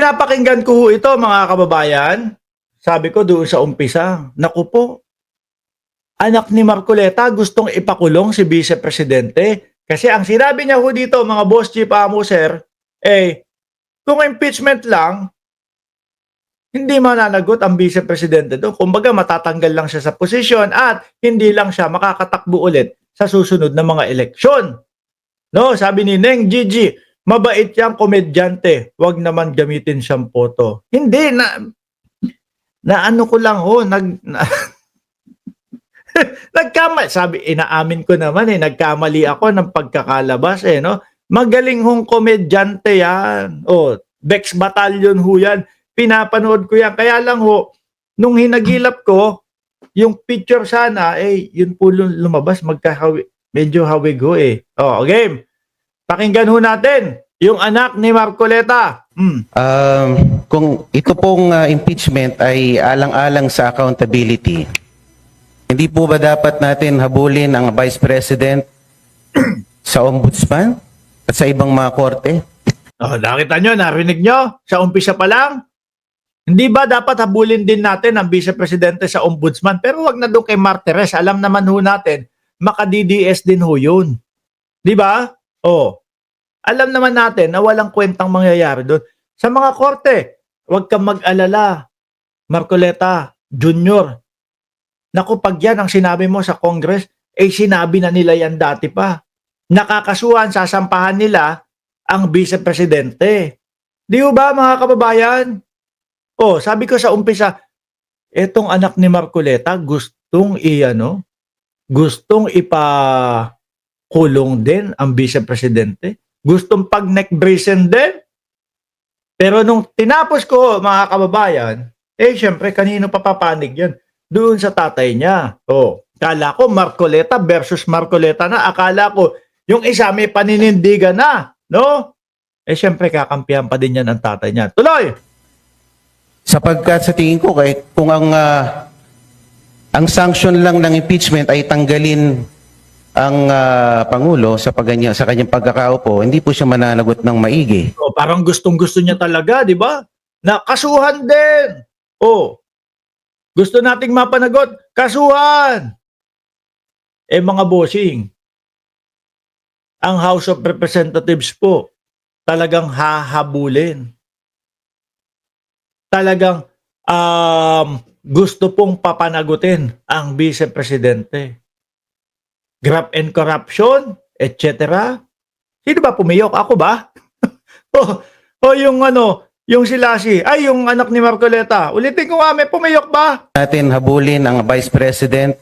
pinapakinggan ko ho ito, mga kababayan. Sabi ko doon sa umpisa, naku po, anak ni Marcoleta gustong ipakulong si Vice Presidente. Kasi ang sinabi niya ho dito, mga boss chief amo sir, kung impeachment lang, hindi mananagot ang Vice Presidente doon. Kumbaga matatanggal lang siya sa posisyon at hindi lang siya makakatakbo ulit sa susunod na mga eleksyon. No, sabi ni Neng Gigi, mabait yang komedyante, wag naman gamitin siyang photo. Hindi na ano ko lang nagkamali, sabi, inaamin ko naman nagkamali ako ng pagkakalabas no. Magaling hong komedyante yan. Bex Battalion ho yan. Pinapanood ko yan. Kaya lang nung hinagilap ko, yung picture sana, yun po lumabas, medyo hawig ho game. Pakinggan ho natin yung anak ni Marcoleta. Kung ito pong impeachment ay alang-alang sa accountability, hindi po ba dapat natin habulin ang Vice President sa Ombudsman at sa ibang mga korte? Nakita nyo, narinig nyo, sa umpisa pa lang, hindi ba dapat habulin din natin ang Vice Presidente sa Ombudsman? Pero wag na doon kay Martires. Alam naman ho natin, maka-DDS din ho yun. Di ba? Alam naman natin na walang kwentang mangyayari doon. Sa mga korte, wag kang mag-alala, Marcoleta Jr. Naku, pag yan ang sinabi mo sa Congress, sinabi na nila yan dati pa. Nakakasuhan, sasampahan nila ang Vice Presidente. Di ba, mga kababayan? Sabi ko sa umpisa, etong anak ni Marcoleta gustong ipakulong din ang Vice Presidente. Gustong pag-neck brazen din. Pero nung tinapos ko, mga kababayan, syempre, kanino papapanig yan? Doon sa tatay niya. Akala ko Marcoleta versus Marcoleta na. Akala ko yung isa may paninindigan na. No? Syempre, kakampihan pa din yan ang tatay niya. Tuloy! Sapagkat sa tingin ko, kung ang sanction lang ng impeachment ay tanggalin ang Pangulo sa kanyang pagkakaupo, hindi po siya mananagot ng maigi. Parang gustong-gusto niya talaga, di ba? Na kasuhan din. Gusto nating mapanagot, kasuhan. Mga bossing, ang House of Representatives po, talagang hahabulin. Talagang gusto pong papanagutin ang Vice Presidente. Graft and corruption, etc. Sino ba pumiyok? Ako ba? Yung si Lassie, yung anak ni Marcoleta. Ulitin ko nga, may pumiyok ba? Natin habulin ang Vice President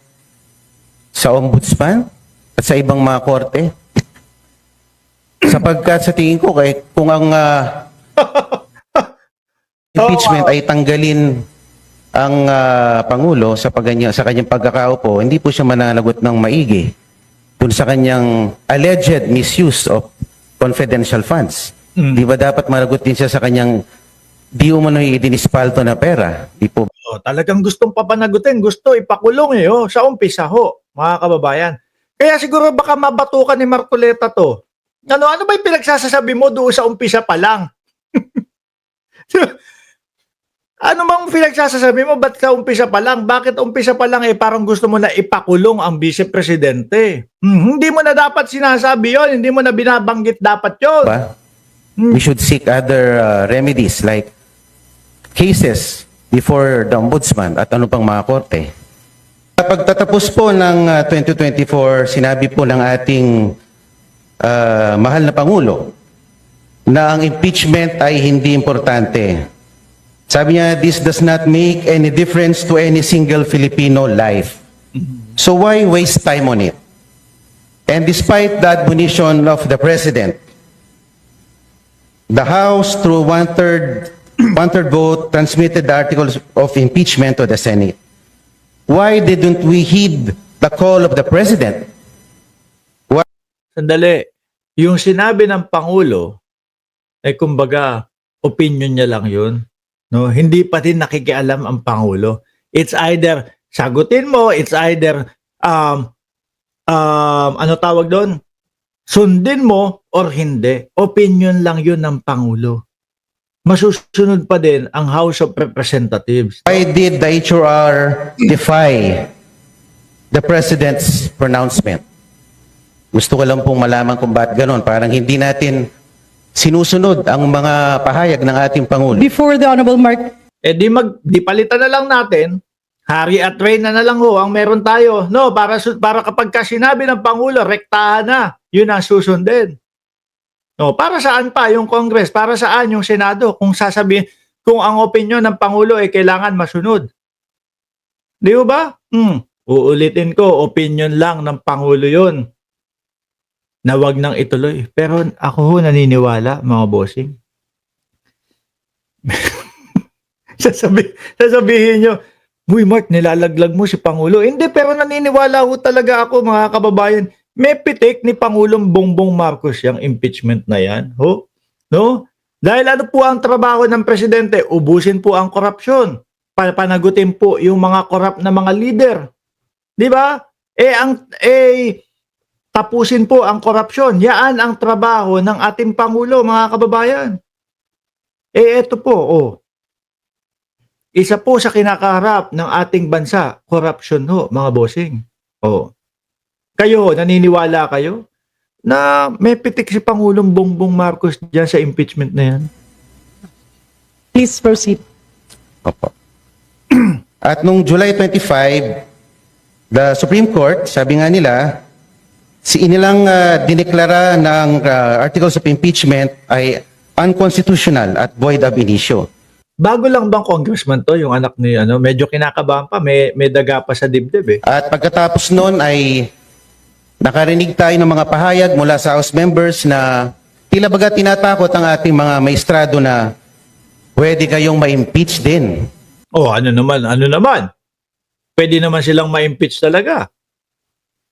sa Ombudsman at sa ibang mga korte. Sapagkat sa tingin ko, kung ang impeachment ay tanggalin ang Pangulo sa kanyang pagkakaupo, hindi po siya mananagot ng maigi dun sa kanyang alleged misuse of confidential funds. Di ba dapat managot din siya sa kanyang di umano'y idinispalto na pera? Di po. Talagang gustong papanagutin, gusto ipakulong sa umpisa mga kababayan. Kaya siguro baka mabatukan ni Marcoleta to. Ano ba yung pinagsasasabi mo doon sa umpisa pa lang? Ano bang pinagsasasabi mo? Ba't ka umpisa pa lang? Bakit umpisa pa lang parang gusto mo na ipakulong ang Vice Presidente? Hindi mo na dapat sinasabi yon, hindi mo na binabanggit dapat yon. We should seek other remedies like cases before the Ombudsman at ano pang mga korte. Pagtatapos po ng 2024, sinabi po ng ating mahal na Pangulo na ang impeachment ay hindi importante. Sabi niya, this does not make any difference to any single Filipino life. So why waste time on it? And despite the admonition of the President, the House, through one-third vote, transmitted the articles of impeachment to the Senate. Why didn't we heed the call of the President? Sandali. Yung sinabi ng Pangulo, kumbaga, opinion niya lang yun. No, hindi pa din nakikialam ang Pangulo. It's either sagutin mo, it's either ano tawag doon? Sundin mo or hindi. Opinion lang yun ng Pangulo. masusunod pa din ang House of Representatives. Why did the HRR defy the President's pronouncement? Gusto ko lang pong malaman kung ba't ganon. Parang hindi natin sinusunod ang mga pahayag ng ating Pangulo. Before the Honorable Mark, Di palitan na lang natin, hari at reyna na lang ho ang meron tayo. No, para kapag ka sinabi ng Pangulo, rektahan na, yun ang susundin. No, para saan pa yung Congress? Para saan yung Senado? Kung kung ang opinion ng Pangulo ay kailangan masunod. Di ba? Uulitin ko, opinion lang ng Pangulo yun. Na wag nang ituloy. Pero ako ho naniniwala, mga bossing. Sasabihin nyo, "Uy, Mark, nilalaglag mo si Pangulo." Hindi, pero naniniwala ho talaga ako, mga kababayan. May pitik ni Pangulong Bongbong Marcos yung impeachment na yan. Ho? No? Dahil ano po ang trabaho ng presidente? Ubusin po ang korupsyon. Panagutin po yung mga korap na mga leader. Di ba? Tapusin po ang korupsyon. Yan ang trabaho ng ating Pangulo, mga kababayan. Eto po, isa po sa kinakaharap ng ating bansa, korupsyon ho, mga bossing. Kayo, naniniwala kayo na may pitik si Pangulong Bongbong Marcos dyan sa impeachment na yan? please proceed. Opo. At nung July 25, the Supreme Court, sabi nga nila, inilang dineklara ng articles of impeachment ay unconstitutional at void ab initio. Bago lang bang congressman to, yung anak ni medyo kinakabahan pa, may daga pa sa dibdib eh. At pagkatapos noon ay nakarinig tayo ng mga pahayag mula sa House members na tila baga tinatakot ang ating mga maestrado na pwede kayong ma-impeach din. Ano naman? Pwede naman silang ma-impeach talaga.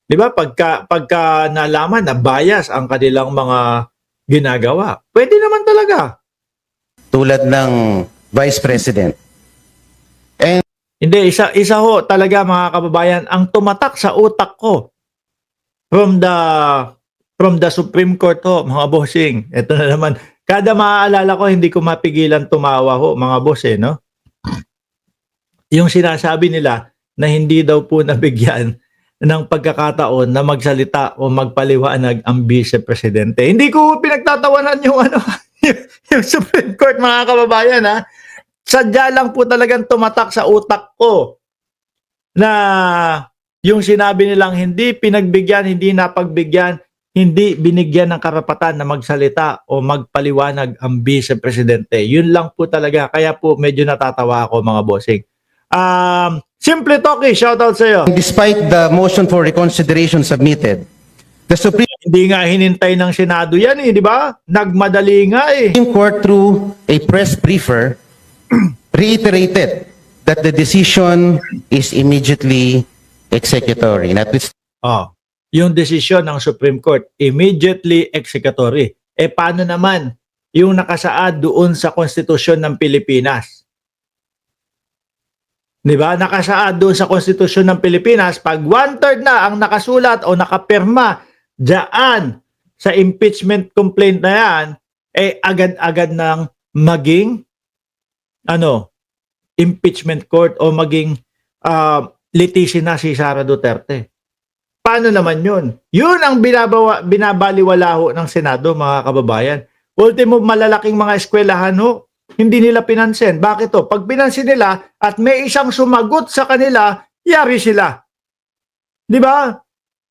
'Di ba? Pagka nalaman na bias ang kanilang mga ginagawa, pwede naman talaga. Tulad ng Vice President. Hindi, isa ho talaga, mga kababayan, ang tumatak sa utak ko from the Supreme Court ho, mga bossing. Ito na naman. Kada maaalala ko, hindi ko mapigilan tumawa ho, mga boss no? Yung sinasabi nila na hindi daw po nabigyan ng pagkakataon na magsalita o magpaliwanag ang Vice Presidente. Hindi ko pinagtatawanan yung yung Supreme Court, mga kababayan, ha? Sadya lang po talagang tumatak sa utak ko na yung sinabi nilang hindi pinagbigyan, hindi napagbigyan, hindi binigyan ng karapatan na magsalita o magpaliwanag ang Vice Presidente. Yun lang po talaga. Kaya po medyo natatawa ako, mga bossing. Simple Toki, shoutout sa iyo. Despite the motion for reconsideration submitted, the Supreme Hindi nga hinintay ng Senado yan di ba? Nagmadali nga Court through a press briefer reiterated that the decision is immediately executory. Yung desisyon ng Supreme Court, immediately executory. Paano naman yung nakasaad doon sa Konstitusyon ng Pilipinas? Di ba? Nakasaad doon sa Konstitusyon ng Pilipinas, pag 1/3 na ang nakasulat o nakapirma diyan sa impeachment complaint na yan, agad-agad nang maging impeachment court o maging litigation na si Sara Duterte. Paano naman yun? Yun ang binabaliwala ho ng Senado, mga kababayan. Ultimo, malalaking mga eskwelahan ho, hindi nila pinansin. Bakit to? Pag pinansin nila at may isang sumagot sa kanila, yari sila. Di ba?